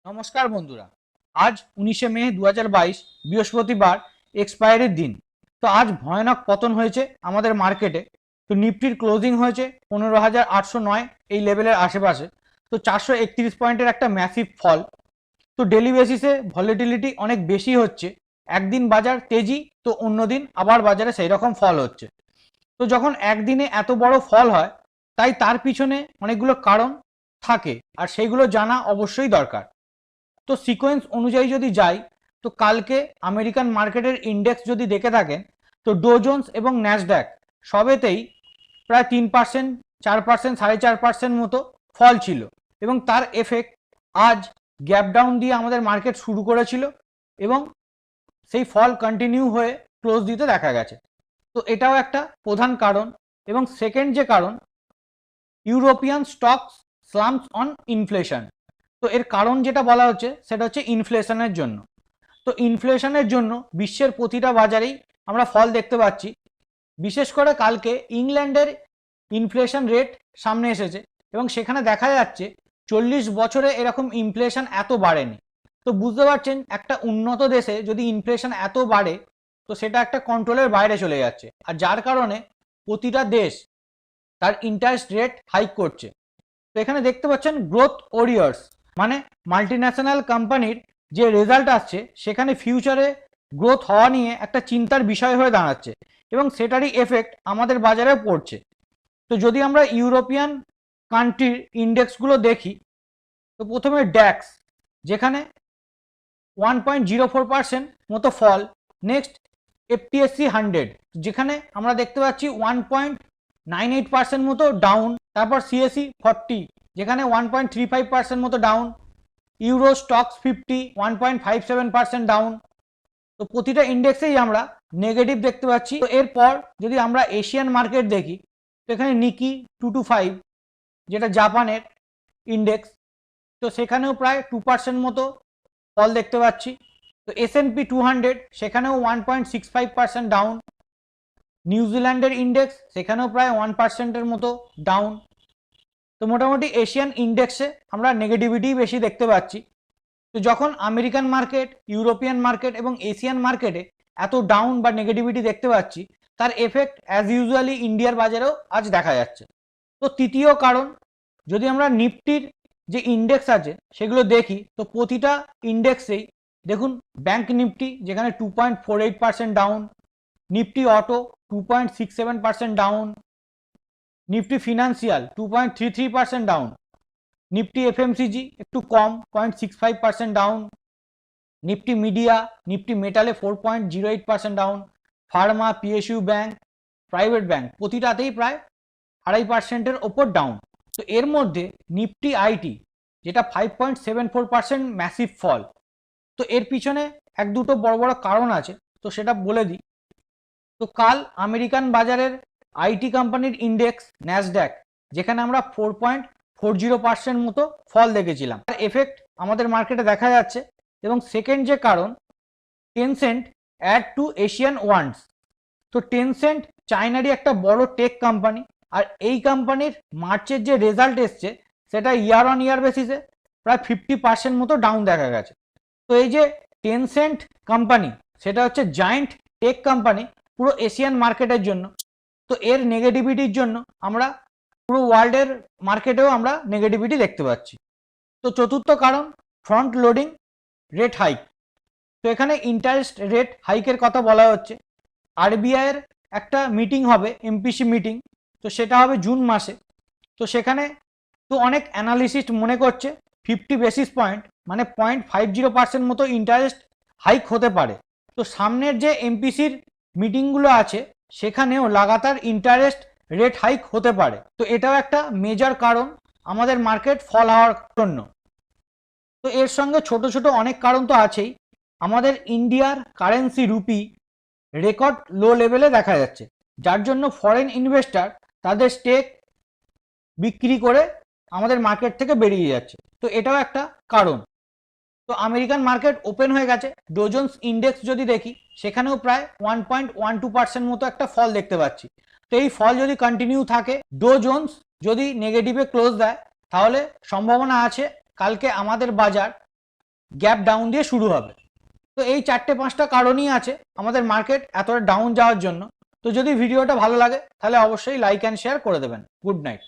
নমস্কার বন্ধুরা, আজ 19শে মে 2022 বৃহস্পতিবার এক্সপায়ারির দিন। তো আজ ভয়ানক পতন হয়েছে আমাদের মার্কেটে। তো নিফটির ক্লোজিং হয়েছে 15,809 এই লেভেলের আশেপাশে। তো 431 পয়েন্টের একটা ম্যাসিভ ফল। তো ডেলি বেসিসে ভলিটিলিটি অনেক বেশি হচ্ছে। একদিন বাজার তেজি তো অন্য দিন আবার বাজারে সেই রকম ফল হচ্ছে। তো যখন একদিনে এত বড় ফল হয় তাই তার পিছনে অনেকগুলো কারণ থাকে আর সেইগুলো জানা অবশ্যই দরকার। তো সিকোয়েন্স অনুযায়ী যদি যাই তো কালকে আমেরিকান মার্কেটের ইন্ডেক্স যদি দেখে থাকেন তো ডো জোন্স এবং ন্যাসড্যাক সবেতেই প্রায় 3%, 4%, 4.5% মতো ফল ছিল এবং তার এফেক্ট আজ গ্যাপ ডাউন দিয়ে আমাদের মার্কেট শুরু করেছিল এবং সেই ফল কন্টিনিউ হয়ে ক্লোজ দিতে দেখা গেছে। তো এটাও একটা প্রধান কারণ। এবং সেকেন্ড যে কারণ, ইউরোপিয়ান স্টকস স্লাম্পস অন ইনফ্লেশন। তো এর কারণ যেটা বলা হচ্ছে সেটা হচ্ছে ইনফ্লেশনের জন্য। তো ইনফ্লেশনের জন্য বিশ্বের প্রতিটা বাজারেই আমরা ফল দেখতে পাচ্ছি। বিশেষ করে কালকে ইংল্যান্ডের ইনফ্লেশন রেট সামনে এসেছে এবং সেখানে দেখা যাচ্ছে 40 বছরে এরকম ইনফ্লেশন এত বাড়েনি। তো বুঝতে পারছেন একটা উন্নত দেশে যদি ইনফ্লেশন এত বাড়ে তো সেটা একটা কন্ট্রোলের বাইরে চলে যাচ্ছে, আর যার কারণে প্রতিটা দেশ তার ইন্টারেস্ট রেট হাইক করছে। তো এখানে দেখতে পাচ্ছেন গ্রোথ ওরিয়ার্স মানে মাল্টিন্যাশনাল কোম্পানির যে রেজাল্ট আসছে সেখানে ফিউচারে গ্রোথ হওয়া নিয়ে একটা চিন্তার বিষয় হয়ে দাঁড়াচ্ছে এবং সেটারই এফেক্ট আমাদের বাজারেও পড়ছে। তো যদি আমরা ইউরোপিয়ান কান্ট্রির ইন্ডেক্সগুলো দেখি তো প্রথমে ড্যাক্স যেখানে 1.04% মতো ফল। নেক্সট এফটিএসসি 100 যেখানে আমরা দেখতে পাচ্ছি 1.98% মতো ডাউন। তারপর সিএসি 40 যেখানে 1.35% মতো ডাউন। Euro stocks 50 1.57% down. তো প্রতিটা ইন্ডেক্সেই আমরা নেগেটিভ দেখতে পাচ্ছি। তো এরপর যদি আমরা এশিয়ান মার্কেট দেখি তো এখানে নিকি 225 যেটা জাপানের ইন্ডেক্স, তো সেখানেও প্রায় 2% মতো ফল দেখতে পাচ্ছি। তো S&P 200 সেখানেও 1.65% ডাউন। নিউজিল্যান্ডের ইন্ডেক্স সেখানেও প্রায় 1%-এর মতো ডাউন। তো মোটামুটি এশিয়ান ইন্ডেক্সে আমরা নেগেটিভিটি বেশি দেখতে পাচ্ছি। তো যখন আমেরিকান মার্কেট, ইউরোপিয়ান মার্কেট এবং এশিয়ান মার্কেটে এত ডাউন বা নেগেটিভিটি দেখতে পাচ্ছি তার এফেক্ট অ্যাজ ইউজুয়ালি ইন্ডিয়ার বাজারেও আজ দেখা যাচ্ছে। তো তৃতীয় কারণ, যদি আমরা নিফটির যে ইন্ডেক্স আছে সেগুলো দেখি তো প্রতিটা ইন্ডেক্সেই দেখুন ব্যাংক নিফটি যেখানে 2.48% down, Nifty auto 2.67% down, Nifty financial 2.33% down, Nifty FMCG একটু কম 0.65% ডাউন, নিফটি মিডিয়া, নিফটি মেটালে 4.08% down, pharma, PSU bank, private bank প্রতিটাতেই প্রায় 2.5%-এর ওপর ডাউন। তো এর মধ্যে নিফটি আইটি যেটা 5.74% ম্যাসিভ ফল। তো এর পিছনে এক দুটো বড় বড় কারণ আছে, তো সেটা বলে দিই। তো কাল আমেরিকান বাজারের আইটি কোম্পানির ইন্ডেক্স ন্যাসড্যাক যেখানে আমরা 4.40% মতো ফল দেখেছিলাম, তার এফেক্ট আমাদের মার্কেটে দেখা যাচ্ছে। এবং সেকেন্ড যে কারণ, Tencent add to Asian wants. তো টেনসেন্ট চায়নারই একটা বড় টেক কোম্পানি, আর এই কোম্পানির মার্চের যে রেজাল্ট এসছে সেটা ইয়ার অন ইয়ার বেসিসে প্রায় 50% মতো ডাউন দেখা গেছে। তো এই যে টেনসেন্ট কোম্পানি সেটা হচ্ছে জায়েন্ট টেক কোম্পানি পুরো এশিয়ান মার্কেটের জন্য। তো এর নেগেটিভিটির জন্য আমরা পুরো ওয়ার্ল্ডের মার্কেটেও আমরা নেগেটিভিটি দেখতে পাচ্ছি। তো চতুর্থ কারণ, ফ্রন্ট লোডিং রেট হাইক। তো এখানে ইন্টারেস্ট রেট হাইকের কথা বলা হচ্ছে। আরবিআইয়ের একটা মিটিং হবে, এমপিসি মিটিং, তো সেটা হবে জুন মাসে। তো সেখানে তো অনেক অ্যানালিস্ট মনে করছে 50 বেসিস পয়েন্ট মানে 0.50% মতো ইন্টারেস্ট হাইক হতে পারে। তো সামনের যে এমপিসির মিটিংগুলো আছে সেখানেও লাগাতার ইন্টারেস্ট রেট হাইক হতে পারে। তো এটাও একটা মেজর কারণ আমাদের মার্কেট ফল হওয়ার জন্য। তো এর সঙ্গে ছোট ছোট অনেক কারণ তো আছেই। আমাদের ইন্ডিয়ার কারেন্সি রুপি রেকর্ড লো লেভেলে দেখা যাচ্ছে, যার জন্য ফরেন ইনভেস্টর তাদের স্টেক বিক্রি করে আমাদের মার্কেট থেকে বেরিয়ে যাচ্ছে। তো এটাও একটা কারণ। তো আমেরিকান মার্কেট ওপেন হয়ে গেছে। ডো জোন্স ইন্ডেক্স যদি দেখি সেখানেও প্রায় 1.12% মতো একটা ফল দেখতে পাচ্ছি। তো এই ফল যদি কন্টিনিউ থাকে, ডো জোন্স যদি নেগেটিভে ক্লোজ দেয় তাহলে সম্ভাবনা আছে কালকে আমাদের বাজার গ্যাপ ডাউন দিয়ে শুরু হবে। তো এই 4-5টা কারণই আছে আমাদের মার্কেট এতটা ডাউন যাওয়ার জন্য। তো যদি ভিডিওটা ভালো লাগে তাহলে অবশ্যই লাইক অ্যান্ড শেয়ার করে দেবেন। Good night.